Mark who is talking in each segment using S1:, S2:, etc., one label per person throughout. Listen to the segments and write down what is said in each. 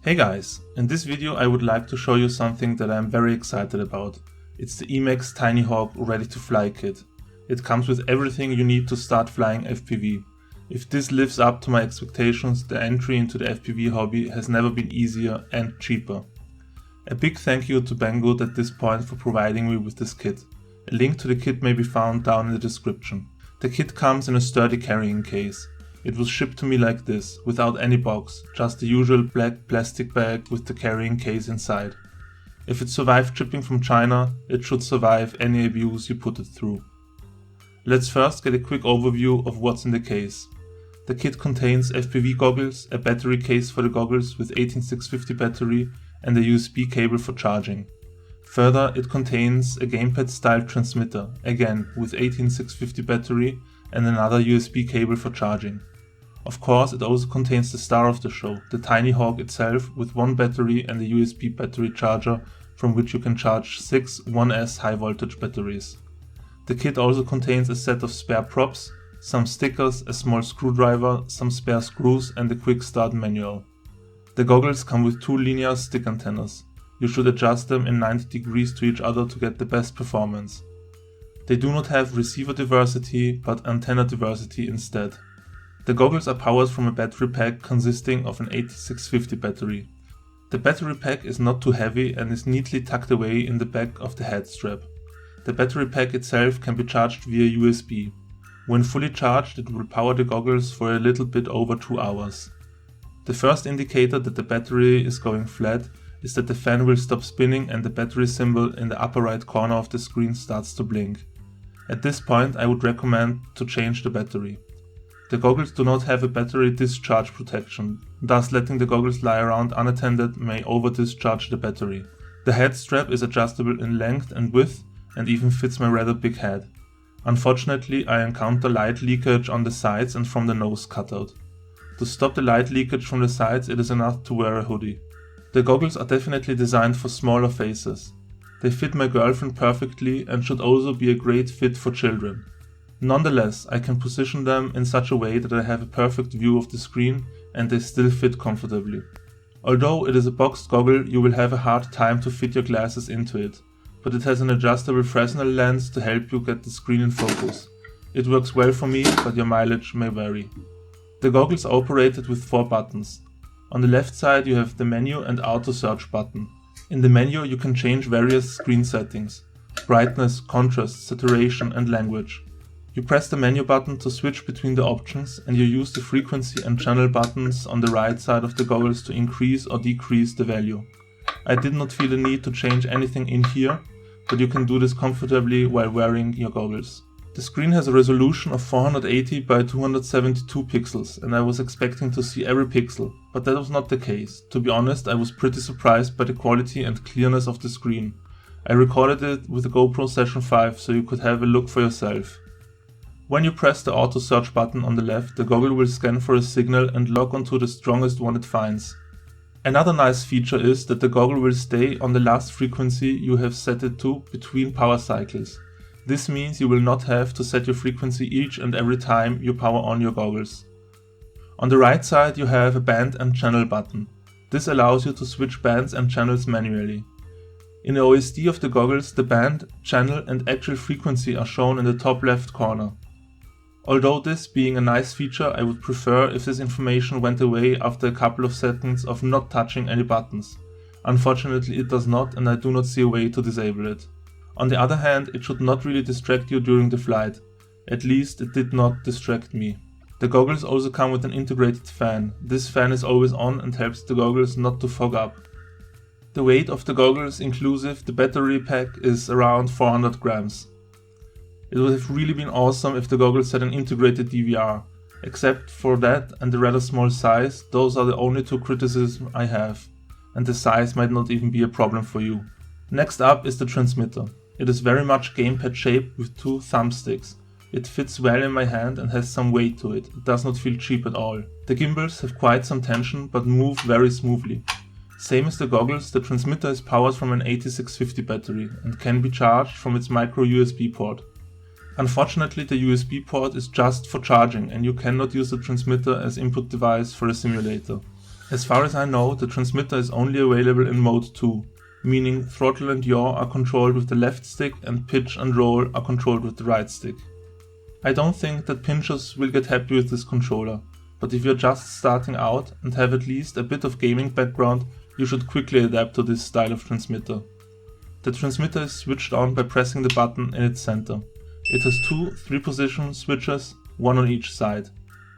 S1: Hey guys, in this video I would like to show you something that I am very excited about. It's the EMAX Tinyhawk Ready to Fly kit. It comes with everything you need to start flying FPV. If this lives up to my expectations, the entry into the FPV hobby has never been easier and cheaper. A big thank you to Banggood at this point for providing me with this kit. A link to the kit may be found down in the description. The kit comes in a sturdy carrying case. It was shipped to me like this, without any box, just the usual black plastic bag with the carrying case inside. If it survived shipping from China, it should survive any abuse you put it through. Let's first get a quick overview of what's in the case. The kit contains FPV goggles, a battery case for the goggles with 18650 battery and a USB cable for charging. Further, it contains a gamepad style transmitter, again with 18650 battery and another USB cable for charging. Of course, it also contains the star of the show, the Tinyhawk itself, with one battery and a USB battery charger from which you can charge 6 1S high voltage batteries. The kit also contains a set of spare props, some stickers, a small screwdriver, some spare screws and a quick start manual. The goggles come with two linear stick antennas. You should adjust them in 90 degrees to each other to get the best performance. They do not have receiver diversity, but antenna diversity instead. The goggles are powered from a battery pack consisting of an 8650 battery. The battery pack is not too heavy and is neatly tucked away in the back of the head strap. The battery pack itself can be charged via USB. When fully charged, it will power the goggles for a little bit over 2 hours. The first indicator that the battery is going flat is that the fan will stop spinning and the battery symbol in the upper right corner of the screen starts to blink. At this point, I would recommend to change the battery. The goggles do not have a battery discharge protection, thus letting the goggles lie around unattended may over-discharge the battery. The head strap is adjustable in length and width and even fits my rather big head. Unfortunately, I encounter light leakage on the sides and from the nose cutout. To stop the light leakage from the sides, it is enough to wear a hoodie. The goggles are definitely designed for smaller faces. They fit my girlfriend perfectly and should also be a great fit for children. Nonetheless, I can position them in such a way that I have a perfect view of the screen and they still fit comfortably. Although it is a boxed goggle, you will have a hard time to fit your glasses into it, but it has an adjustable Fresnel lens to help you get the screen in focus. It works well for me, but your mileage may vary. The goggles are operated with 4 buttons. On the left side you have the menu and auto search button. In the menu you can change various screen settings: brightness, contrast, saturation and language. You press the menu button to switch between the options and you use the frequency and channel buttons on the right side of the goggles to increase or decrease the value. I did not feel the need to change anything in here, but you can do this comfortably while wearing your goggles. The screen has a resolution of 480 by 272 pixels and I was expecting to see every pixel, but that was not the case. To be honest, I was pretty surprised by the quality and clearness of the screen. I recorded it with the GoPro Session 5 so you could have a look for yourself. When you press the auto search button on the left, the goggle will scan for a signal and lock onto the strongest one it finds. Another nice feature is that the goggle will stay on the last frequency you have set it to between power cycles. This means you will not have to set your frequency each and every time you power on your goggles. On the right side you have a band and channel button. This allows you to switch bands and channels manually. In the OSD of the goggles, the band, channel and actual frequency are shown in the top left corner. Although this being a nice feature, I would prefer if this information went away after a couple of seconds of not touching any buttons. Unfortunately it does not and I do not see a way to disable it. On the other hand, it should not really distract you during the flight. At least it did not distract me. The goggles also come with an integrated fan. This fan is always on and helps the goggles not to fog up. The weight of the goggles inclusive the battery pack is around 400 grams. It would have really been awesome if the goggles had an integrated DVR. Except for that and the rather small size, those are the only two criticisms I have. And the size might not even be a problem for you. Next up is the transmitter. It is very much gamepad shaped with 2 thumbsticks. It fits well in my hand and has some weight to it. It does not feel cheap at all. The gimbals have quite some tension but move very smoothly. Same as the goggles, the transmitter is powered from an 8650 battery and can be charged from its micro USB port. Unfortunately, the USB port is just for charging and you cannot use the transmitter as input device for a simulator. As far as I know, the transmitter is only available in mode 2, meaning throttle and yaw are controlled with the left stick and pitch and roll are controlled with the right stick. I don't think that pinchers will get happy with this controller, but if you're just starting out and have at least a bit of gaming background, you should quickly adapt to this style of transmitter. The transmitter is switched on by pressing the button in its center. It has two 3-position switches, one on each side.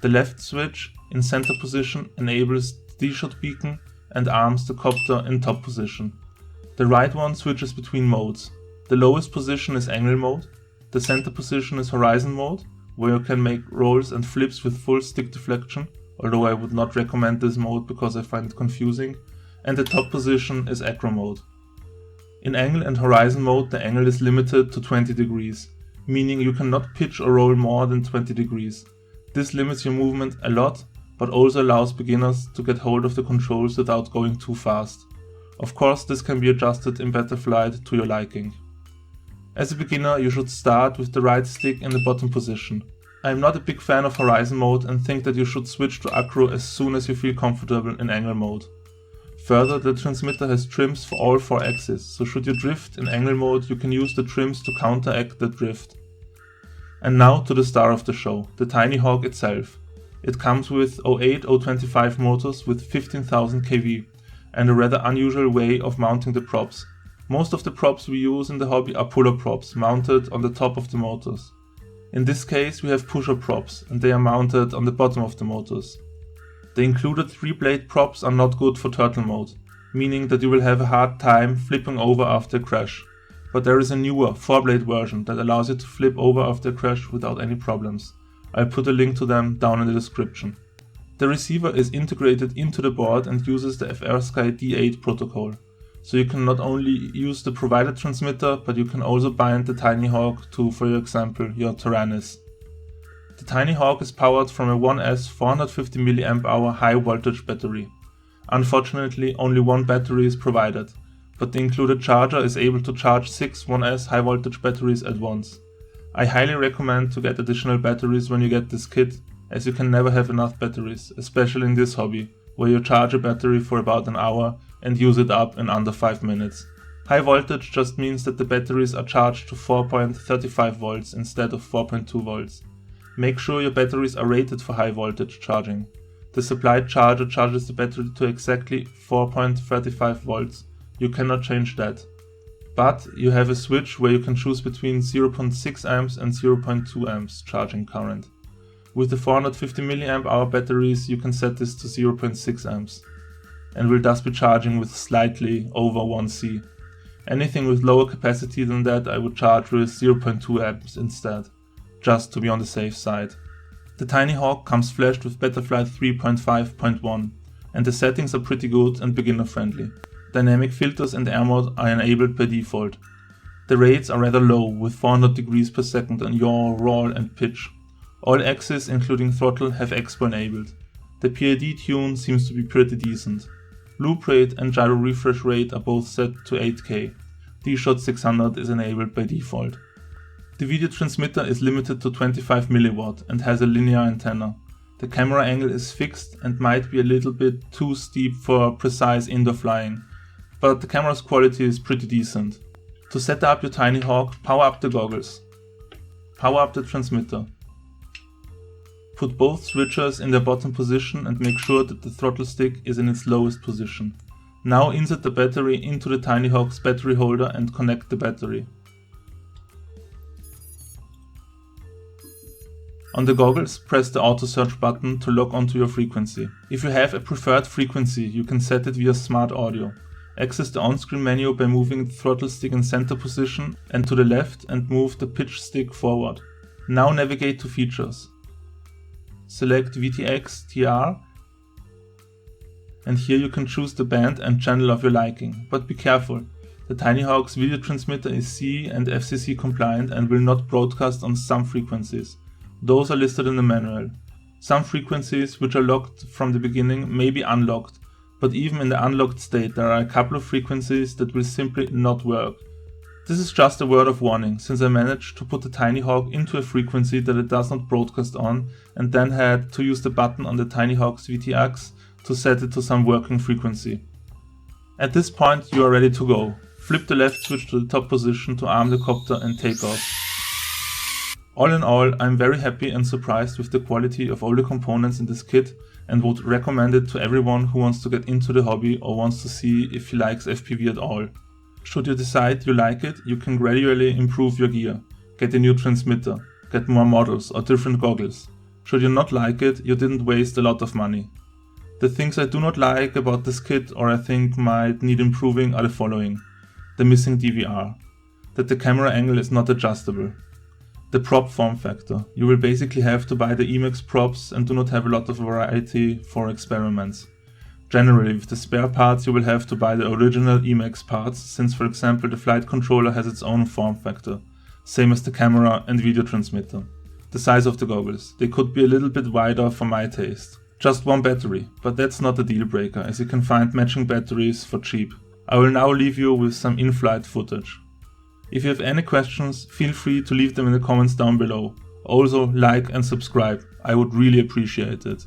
S1: The left switch in center position enables the D-shot beacon and arms the copter in top position. The right one switches between modes. The lowest position is angle mode, the center position is horizon mode, where you can make rolls and flips with full stick deflection, although I would not recommend this mode because I find it confusing, and the top position is acro mode. In angle and horizon mode, the angle is limited to 20 degrees, meaning you cannot pitch or roll more than 20 degrees. This limits your movement a lot, but also allows beginners to get hold of the controls without going too fast. Of course, this can be adjusted in better flight to your liking. As a beginner, you should start with the right stick in the bottom position. I am not a big fan of horizon mode and think that you should switch to acro as soon as you feel comfortable in angle mode. Further, the transmitter has trims for all 4 axes, so should you drift in angle mode, you can use the trims to counteract the drift. And now to the star of the show, the Tinyhawk itself. It comes with 08-025 motors with 15,000 kV and a rather unusual way of mounting the props. Most of the props we use in the hobby are puller props mounted on the top of the motors. In this case we have pusher props and they are mounted on the bottom of the motors. The included 3-blade props are not good for turtle mode, meaning that you will have a hard time flipping over after a crash. But there is a newer 4-blade version that allows you to flip over after a crash without any problems. I'll put a link to them down in the description. The receiver is integrated into the board and uses the FrSky D8 protocol. So you can not only use the provided transmitter, but you can also bind the Tinyhawk to, for example, your Taranis. The Tinyhawk is powered from a 1S 450 mAh high voltage battery. Unfortunately, only one battery is provided, but the included charger is able to charge 6 1S high voltage batteries at once. I highly recommend to get additional batteries when you get this kit, as you can never have enough batteries, especially in this hobby, where you charge a battery for about an hour and use it up in under 5 minutes. High voltage just means that the batteries are charged to 4.35 volts instead of 4.2 volts. Make sure your batteries are rated for high voltage charging. The supplied charger charges the battery to exactly 4.35 volts. You cannot change that. But you have a switch where you can choose between 0.6 amps and 0.2 amps charging current. With the 450 mAh batteries you can set this to 0.6 amps and will thus be charging with slightly over 1C. Anything with lower capacity than that I would charge with 0.2 amps instead, just to be on the safe side. The Tinyhawk comes flashed with Betaflight 3.5.1 and the settings are pretty good and beginner friendly. Dynamic filters and air mode are enabled by default. The rates are rather low with 400 degrees per second on yaw, roll and pitch. All axes including throttle have expo enabled. The PID tune seems to be pretty decent. Loop rate and gyro refresh rate are both set to 8K. D-Shot 600 is enabled by default. The video transmitter is limited to 25 mW and has a linear antenna. The camera angle is fixed and might be a little bit too steep for precise indoor flying, but the camera's quality is pretty decent. To set up your Tinyhawk, power up the goggles. Power up the transmitter. Put both switchers in their bottom position and make sure that the throttle stick is in its lowest position. Now insert the battery into the Tinyhawk's battery holder and connect the battery. On the goggles, press the auto search button to lock onto your frequency. If you have a preferred frequency, you can set it via smart audio. Access the on-screen menu by moving the throttle stick in center position and to the left and move the pitch stick forward. Now navigate to features. Select VTX TR and here you can choose the band and channel of your liking, but be careful. The Tinyhawk's video transmitter is CE and FCC compliant and will not broadcast on some frequencies. Those are listed in the manual. Some frequencies which are locked from the beginning may be unlocked, but even in the unlocked state there are a couple of frequencies that will simply not work. This is just a word of warning, since I managed to put the Tinyhawk into a frequency that it does not broadcast on and then had to use the button on the Tinyhawk's VTX to set it to some working frequency. At this point you are ready to go. Flip the left switch to the top position to arm the copter and take off. All in all, I'm very happy and surprised with the quality of all the components in this kit and would recommend it to everyone who wants to get into the hobby or wants to see if he likes FPV at all. Should you decide you like it, you can gradually improve your gear, get a new transmitter, get more models or different goggles. Should you not like it, you didn't waste a lot of money. The things I do not like about this kit or I think might need improving are the following. The missing DVR. That the camera angle is not adjustable. The prop form factor. You will basically have to buy the EMAX props and do not have a lot of variety for experiments. Generally, with the spare parts you will have to buy the original EMAX parts, since for example the flight controller has its own form factor, same as the camera and video transmitter. The size of the goggles. They could be a little bit wider for my taste. Just one battery, but that's not a deal breaker as you can find matching batteries for cheap. I will now leave you with some in-flight footage. If you have any questions, feel free to leave them in the comments down below. Also like and subscribe, I would really appreciate it.